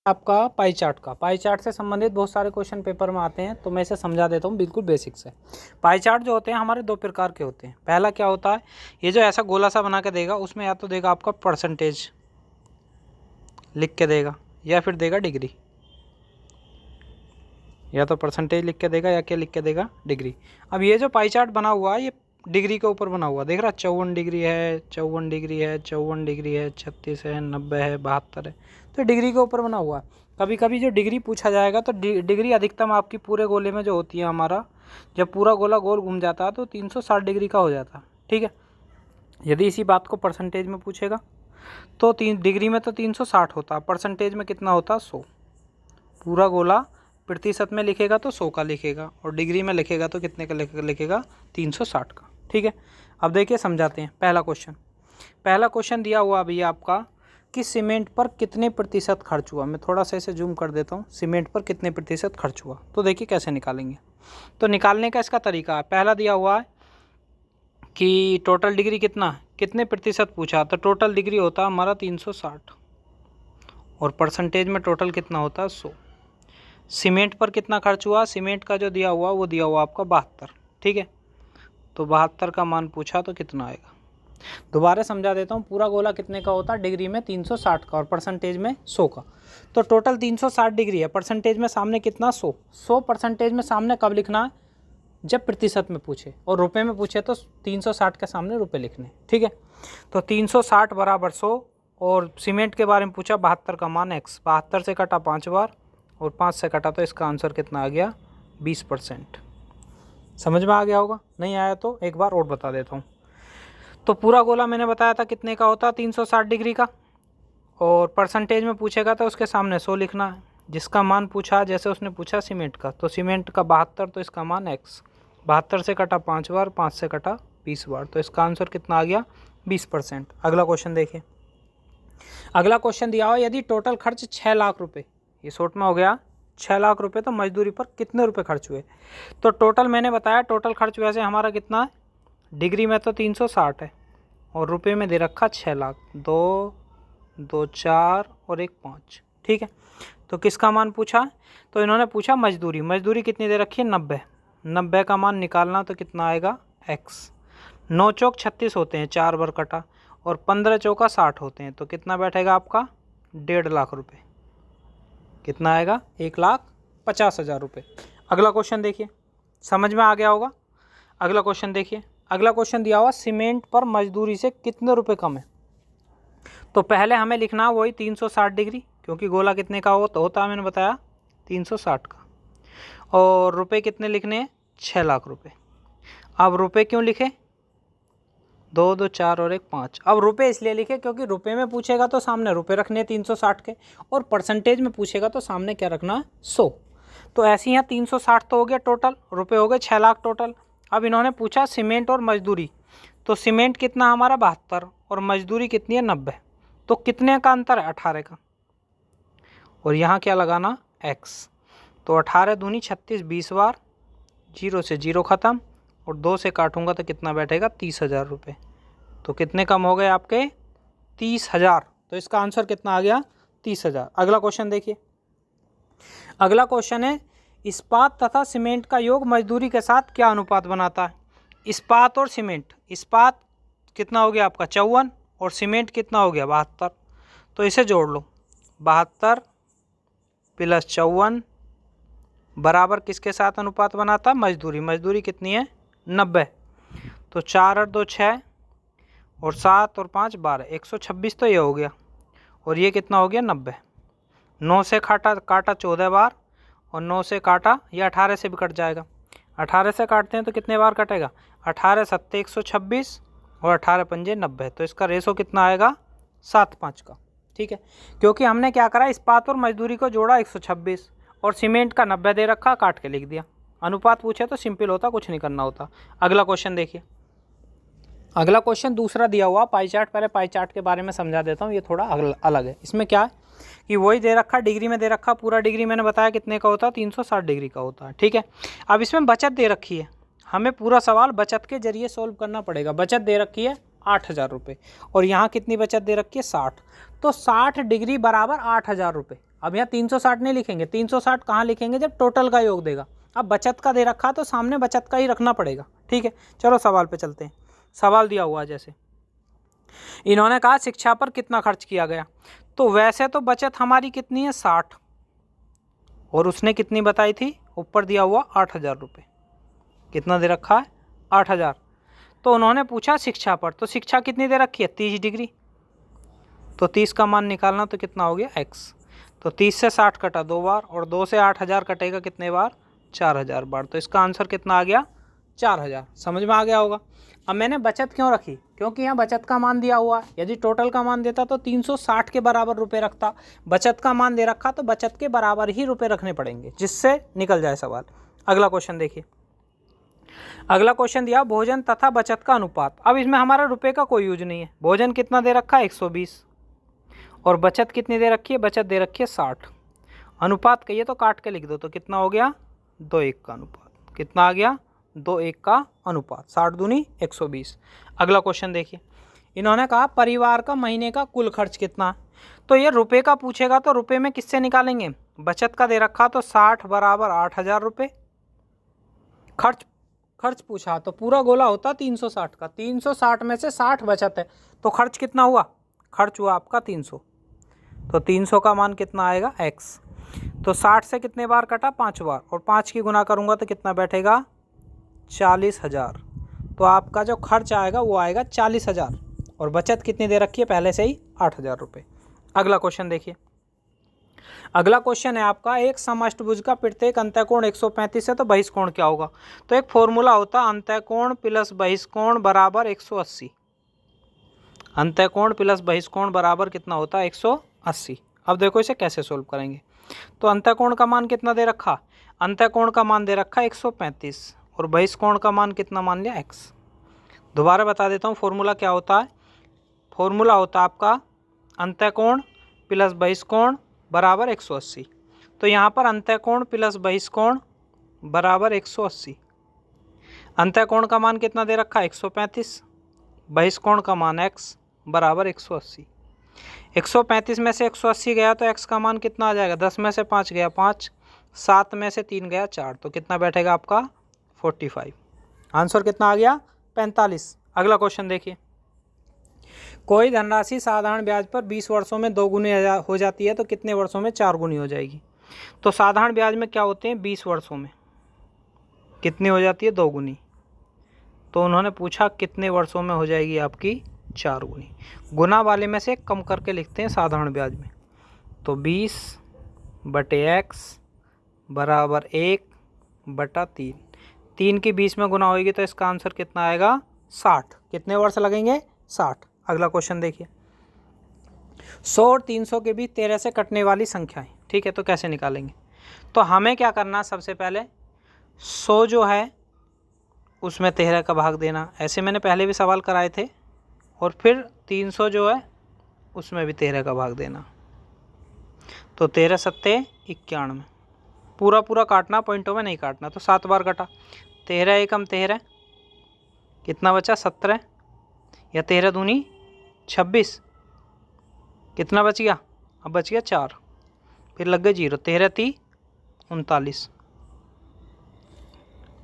आपका pie chart से संबंधित बहुत सारे क्वेश्चन पेपर में आते हैं, तो मैं इसे समझा देता हूँ बिल्कुल बेसिक से। पाई चार्ट जो होते हैं हमारे दो प्रकार के होते हैं। पहला क्या होता है, ये जो ऐसा गोला सा बना के देगा, उसमें या तो देगा आपका परसेंटेज लिख के देगा या फिर देगा डिग्री, या तो परसेंटेज लिख के देगा या क्या लिख के देगा, डिग्री। अब ये जो पाई चार्ट बना हुआ है ये डिग्री के ऊपर बना हुआ, देख रहा 54 डिग्री है, 54 डिग्री है, 54 डिग्री है, 36 है, 90 है, 72 है, तो डिग्री के ऊपर बना हुआ है। कभी कभी जो डिग्री पूछा जाएगा तो डिग्री अधिकतम आपकी पूरे गोले में जो होती है, हमारा जब पूरा गोला गोल घूम जाता है तो 360 डिग्री का हो जाता है, ठीक है। यदि इसी बात को परसेंटेज में पूछेगा तो डिग्री में तो 360 होता है, परसेंटेज में कितना होता है, 100। पूरा गोला प्रतिशत में लिखेगा तो 100 का लिखेगा, और डिग्री में लिखेगा तो कितने का लिखेगा, 360 का, ठीक है। अब देखिए समझाते हैं। पहला क्वेश्चन दिया हुआ भैया आपका कि सीमेंट पर कितने प्रतिशत खर्च हुआ। मैं थोड़ा सा इसे जूम कर देता हूँ। सीमेंट पर कितने प्रतिशत खर्च हुआ, तो देखिए कैसे निकालेंगे। तो निकालने का इसका तरीका है, पहला दिया हुआ है कि टोटल डिग्री कितने प्रतिशत पूछा, तो टोटल डिग्री होता है हमारा 360, और परसेंटेज में टोटल कितना होता है, 100। सीमेंट पर कितना खर्च हुआ, सीमेंट का जो दिया हुआ वो दिया हुआ आपका 72, ठीक है। तो 72 का मान पूछा तो कितना आएगा। दोबारा समझा देता हूँ, पूरा गोला कितने का होता है, डिग्री में 360 का और परसेंटेज में 100 का। तो टोटल 360 डिग्री है, परसेंटेज में सामने कितना, 100 परसेंटेज में सामने कब लिखना है, जब प्रतिशत में पूछे, और रुपए में पूछे तो 360 के सामने रुपए लिखने, ठीक है। तो 360 बराबर 100, और सीमेंट के बारे में पूछा 72 का मान x, 72 से कटा 5 बार और 5 से कटा, तो इसका आंसर कितना आ गया, 20%। समझ में आ गया होगा, नहीं आया तो एक बार और बता देता हूँ। तो पूरा गोला मैंने बताया था कितने का होता है, 360 डिग्री का, और परसेंटेज में पूछेगा तो उसके सामने 100 लिखना है, जिसका मान पूछा, जैसे उसने पूछा सीमेंट का, तो सीमेंट का 72, तो इसका मान x, 72 से कटा 5 बार, 5 से कटा 20 बार, तो इसका आंसर कितना आ गया, 20%। अगला क्वेश्चन देखिए। अगला क्वेश्चन दिया हुआ, यदि टोटल खर्च 6 लाख रुपये, ये शॉर्ट में हो गया 6 लाख रुपये, तो मजदूरी पर कितने रुपए खर्च हुए। तो टोटल मैंने बताया, टोटल खर्च वैसे हमारा कितना है, डिग्री में तो 360 है, और रुपए में दे रखा 6 लाख, 2 2 4 और 1 5, ठीक है। तो किसका मान पूछा, तो इन्होंने पूछा मजदूरी कितनी दे रखी है, 90 का मान निकालना, तो कितना आएगा, x। 9 चौक 36 होते हैं, 4 बार कटा, और 15 चौका 60 होते हैं, तो कितना बैठेगा आपका, 1.5 लाख रुपये। कितना आएगा, 1,50,000 रुपये। अगला क्वेश्चन देखिए, समझ में आ गया होगा। अगला क्वेश्चन देखिए। अगला क्वेश्चन दिया हुआ, सीमेंट पर मजदूरी से कितने रुपए कम है। तो पहले हमें लिखना वही 360 डिग्री, क्योंकि गोला कितने का होता है, मैंने बताया 360 का, और रुपए कितने लिखने हैं, 6 लाख रुपए। अब रुपए क्यों लिखे, 2 2 4 और 1 5। अब रुपए इसलिए लिखे क्योंकि रुपए में पूछेगा तो सामने रुपए रखने 360 के, और परसेंटेज में पूछेगा तो सामने क्या रखना है, 100। तो ऐसे ही यहाँ 360 तो हो गया टोटल, रुपए हो गए 6 लाख टोटल। अब इन्होंने पूछा सीमेंट और मजदूरी, तो सीमेंट कितना हमारा 72, और मजदूरी कितनी है 90, तो कितने का अंतर है, 18 का, और यहाँ क्या लगाना, x। तो 18 दूनी 36, 20 बार, 0 से 0 ख़त्म, और 2 से काटूंगा तो कितना बैठेगा, 30,000 रुपये। तो कितने कम हो गए आपके, 30,000। तो इसका आंसर कितना आ गया, 30,000। अगला क्वेश्चन देखिए। अगला क्वेश्चन है, इस्पात तथा सीमेंट का योग मजदूरी के साथ क्या अनुपात बनाता है। इस्पात और सीमेंट, इस्पात कितना हो गया आपका 54, और सीमेंट कितना हो गया 72, तो इसे जोड़ लो, 72 प्लस 54 बराबर किसके साथ अनुपात बनाता है, मजदूरी कितनी है 90। तो 4 और 2 6, और 7 और 5 12, 126 तो ये हो गया, और ये कितना हो गया 90। 9 से काटा 14 बार, और 9 से काटा, ये 18 से भी कट जाएगा, 18 से काटते हैं तो कितने बार कटेगा, 18 7 126, और 18 पंजे 90, तो इसका रेशो कितना आएगा, 7:5 का, ठीक है। क्योंकि हमने क्या करा, इस्पात और मजदूरी को जोड़ा 126, और सीमेंट का 90 दे रखा, काट के लिख दिया। अनुपात पूछे तो सिंपल होता, कुछ नहीं करना होता। अगला क्वेश्चन देखिए। अगला क्वेश्चन दूसरा दिया हुआ पाई चार्ट, पहले पाई चार्ट के बारे में समझा देता हूँ, ये थोड़ा अलग है। इसमें क्या है कि वही दे रखा, डिग्री में दे रखा, पूरा डिग्री मैंने बताया कितने का होता है, 360 डिग्री का होता है, ठीक है। अब इसमें बचत दे रखी है, हमें पूरा सवाल बचत के जरिए सोल्व करना पड़ेगा। बचत दे रखी है 8,000 रुपये, और यहाँ कितनी बचत दे रखी है 60, तो 60 डिग्री बराबर 8,000 रुपये। अब यहाँ 360 नहीं लिखेंगे, 360 कहाँ लिखेंगे जब टोटल का योग देगा। अब बचत का दे रखा तो सामने बचत का ही रखना पड़ेगा, ठीक है। चलो सवाल पे चलते हैं। सवाल दिया हुआ जैसे इन्होंने कहा शिक्षा पर कितना खर्च किया गया, तो वैसे तो बचत हमारी कितनी है 60, और उसने कितनी बताई थी, ऊपर दिया हुआ 8,000 रुपये। कितना दे रखा है 8,000। तो उन्होंने पूछा शिक्षा पर, तो शिक्षा कितनी दे रखी है 30 डिग्री, तो 30 का मान निकालना तो कितना हो गया x। तो 30 से 60 कटा 2 बार, और 2 से 8,000 कटेगा कितने बार 4,000 बार। तो इसका आंसर कितना आ गया 4,000। समझ में आ गया होगा। अब मैंने बचत क्यों रखी, क्योंकि यहाँ बचत का मान दिया हुआ है। यदि टोटल का मान देता तो 360 के बराबर रुपए रखता, बचत का मान दे रखा तो बचत के बराबर ही रुपए रखने पड़ेंगे, जिससे निकल जाए सवाल। अगला क्वेश्चन देखिए। अगला क्वेश्चन दिया भोजन तथा बचत का अनुपात। अब इसमें हमारा रुपए का कोई यूज नहीं है। भोजन कितना दे रखा है 120, और बचत कितनी दे रखी है, बचत दे रखी है 60। अनुपात कहिए तो काट के लिख दो, तो कितना हो गया 2:1 का अनुपात। कितना आ गया 2:1 का अनुपात, 60 दूनी 120। अगला क्वेश्चन देखिए। इन्होंने कहा परिवार का महीने का कुल खर्च कितना है, तो ये रुपए का पूछेगा तो रुपए में किससे निकालेंगे, बचत का दे रखा तो 60 बराबर 8,000 रुपये। खर्च पूछा तो पूरा गोला होता 360 का, 360 में से 60 बचत है, तो खर्च कितना हुआ, खर्च हुआ आपका 300। तो 300 का मान कितना आएगा x। तो 60 से कितने बार कटा 5 बार, और 5 की गुना करूंगा तो कितना बैठेगा 40,000। तो आपका जो खर्च आएगा वो आएगा 40,000, और बचत कितनी दे रखी है पहले से ही 8,000 रुपये। अगला क्वेश्चन देखिए। अगला क्वेश्चन है आपका एक समअष्टभुज का प्रत्येक अंतःकोण 135 है तो बहिष्कोण क्या होगा। तो एक फॉर्मूला होता है अंतःकोण प्लस बहिष्कोण बराबर 180। अंतःकोण प्लस बहिष्कोण बराबर कितना होता है 180। अब देखो इसे कैसे सोल्व करेंगे। तो अंतःकोण का मान कितना दे रखा, अंतःकोण का मान दे रखा 135, और बहिष्कोण का मान कितना मान लिया x। दोबारा बता देता हूँ फॉर्मूला क्या होता है। फॉर्मूला होता है आपका अंतःकोण प्लस बहिष्कोण बराबर 180। तो यहाँ पर अंतःकोण प्लस बहिष्कोण बराबर 180। अंतःकोण का मान कितना दे रखा 135, बहिष्कोण का मान x बराबर 180। 135 में से 180 गया तो x का मान कितना आ जाएगा, 10 में से 5 गया 5, 7 में से 3 गया 4, तो कितना बैठेगा आपका 45। आंसर कितना आ गया 45। अगला क्वेश्चन देखिए। कोई धनराशि साधारण ब्याज पर 20 वर्षों में 2 गुनी हो जाती है तो कितने वर्षों में 4 गुनी हो जाएगी। तो साधारण ब्याज में क्या होते हैं 20 वर्षों में कितनी हो जाती है 2 गुनी। तो उन्होंने पूछा कितने वर्षों में हो जाएगी आपकी 4 गुनी। गुना वाले में से कम करके लिखते हैं साधारण ब्याज में। तो 20/x बराबर 1/3। 3 की 20 में गुना होगी तो इसका आंसर कितना आएगा 60। कितने वर्ष लगेंगे 60। अगला क्वेश्चन देखिए। 100 और 300 के बीच 13 से कटने वाली संख्याएं, ठीक है, तो कैसे निकालेंगे। तो हमें क्या करना है, सबसे पहले 100 जो है उसमें 13 का भाग देना। ऐसे मैंने पहले भी सवाल कराए थे। और फिर 300 जो है उसमें भी 13 का भाग देना। तो 13 सत्ते 91। पूरा पूरा काटना, पॉइंटों में नहीं काटना। तो 7 बार कटा, 13 एकम 13, कितना बचा 17, या 13 दूनी 26, कितना बच गया, अब बच गया 4, फिर लग गए 0, 13 × 3 = 39।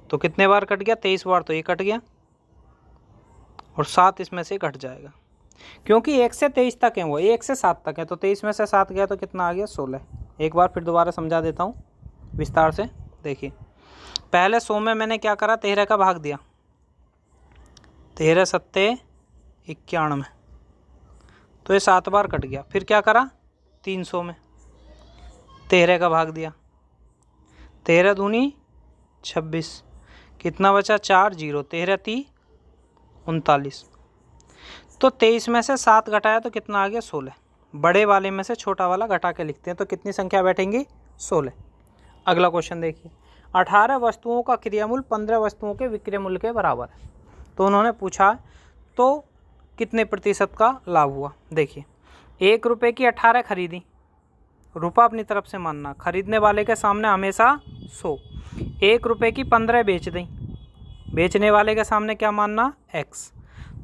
तो कितने बार कट गया 23 बार, तो ये कट गया, और 7 इसमें से कट जाएगा क्योंकि 1 से 23 तक है, वो 1 से 7 तक है। तो 23 में से 7 गया तो कितना आ गया 16। एक बार फिर दोबारा समझा देता हूँ विस्तार से। देखिए पहले 100 में मैंने क्या करा, 13 का भाग दिया, 13 सत्ते 91, तो ये 7 बार कट गया। फिर क्या करा 300 में 13 का भाग दिया, 13 दूनी 26, कितना बचा 4, 0, 13 × 3 = 39। तो 23 में से 7 घटाया तो कितना आ गया 16। बड़े वाले में से छोटा वाला घटा के लिखते हैं, तो कितनी संख्या बैठेंगी 16। अगला क्वेश्चन देखिए। 18 वस्तुओं का क्रियामूल्य 15 वस्तुओं के विक्रय मूल्य के बराबर है। तो उन्होंने पूछा तो कितने प्रतिशत का लाभ हुआ। देखिए 1 रुपये की 18 खरीदी, रुपया अपनी तरफ से मानना, खरीदने वाले के सामने हमेशा 100। 1 रुपये की 15 बेच दी, बेचने वाले के सामने क्या मानना x।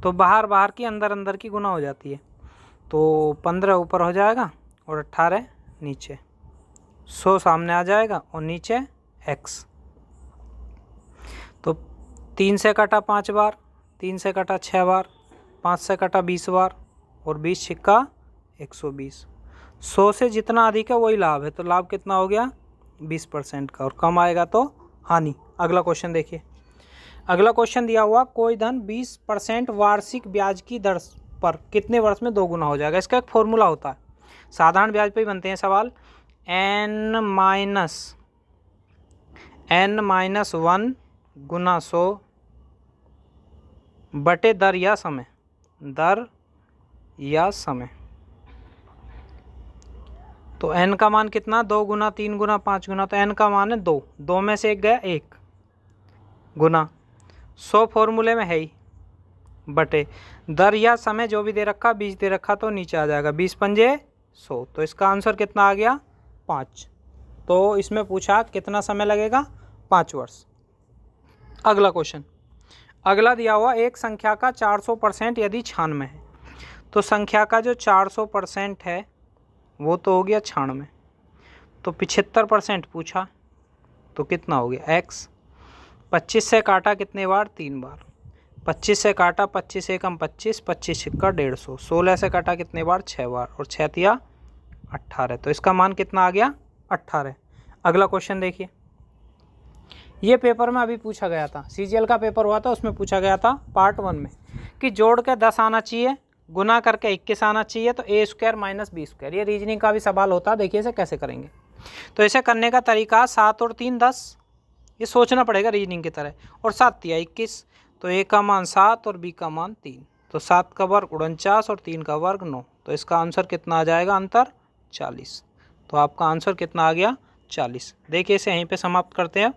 तो बाहर बाहर की अंदर अंदर की गुना हो जाती है। तो 15 ऊपर हो जाएगा और 18 नीचे। 100 सामने आ जाएगा और नीचे x। तो 3 से कटा 5 बार, 3 से कटा 6 बार, 5 से कटा 20 बार और 20 छिक्का 120। 100 से जितना अधिक है वही लाभ है, तो लाभ कितना हो गया 20% का, और कम आएगा तो हानि। अगला क्वेश्चन देखिए। अगला क्वेश्चन दिया हुआ, कोई धन 20% वार्षिक ब्याज की दर पर कितने वर्ष में 2 गुना हो जाएगा। इसका एक फॉर्मूला होता है, साधारण ब्याज पे ही बनते हैं सवाल। n माइनस 1 गुना 100 बटे दर या समय, दर या समय। तो n का मान कितना, 2 गुना 3 गुना 5 गुना, तो n का मान है 2, 2 में से 1 गया 1 गुना 100 फॉर्मूले में है ही, बटे दर या समय जो भी दे रखा, 20 दे रखा तो नीचे आ जाएगा 20 पंजे 100। तो इसका आंसर कितना आ गया 5। तो इसमें पूछा कितना समय लगेगा 5 वर्ष। अगला क्वेश्चन, अगला दिया हुआ, एक संख्या का 400% यदि 96 है, तो संख्या का जो 400% है वो तो हो गया 96, तो 75% पूछा तो कितना हो गया x। 25 से काटा कितने बार, 3 बार। 25 से काटा 25 एकम 25, 25 छिक्का 150। 16 से काटा कितने बार, 6 बार, और 6 तिया 18, तो इसका मान कितना आ गया 18। अगला क्वेश्चन देखिए, ये पेपर में अभी पूछा गया था, सीजीएल का पेपर हुआ था, उसमें पूछा गया था पार्ट 1 में कि जोड़ के 10 आना चाहिए, गुना करके 21 आना चाहिए, तो a² माइनस b²। ये रीजनिंग का भी सवाल होता है, देखिए इसे कैसे करेंगे। तो इसे करने का तरीका 7 और 3 10, ये सोचना पड़ेगा रीजनिंग की तरह, और 7 तिया 21, तो a का मान 7 और b का मान 3, तो 7 का वर्ग 49 और 3 का वर्ग 9, तो इसका आंसर कितना आ जाएगा, अंतर 40। तो आपका आंसर कितना आ गया 40। देखिए इसे यहीं पे समाप्त करते हैं।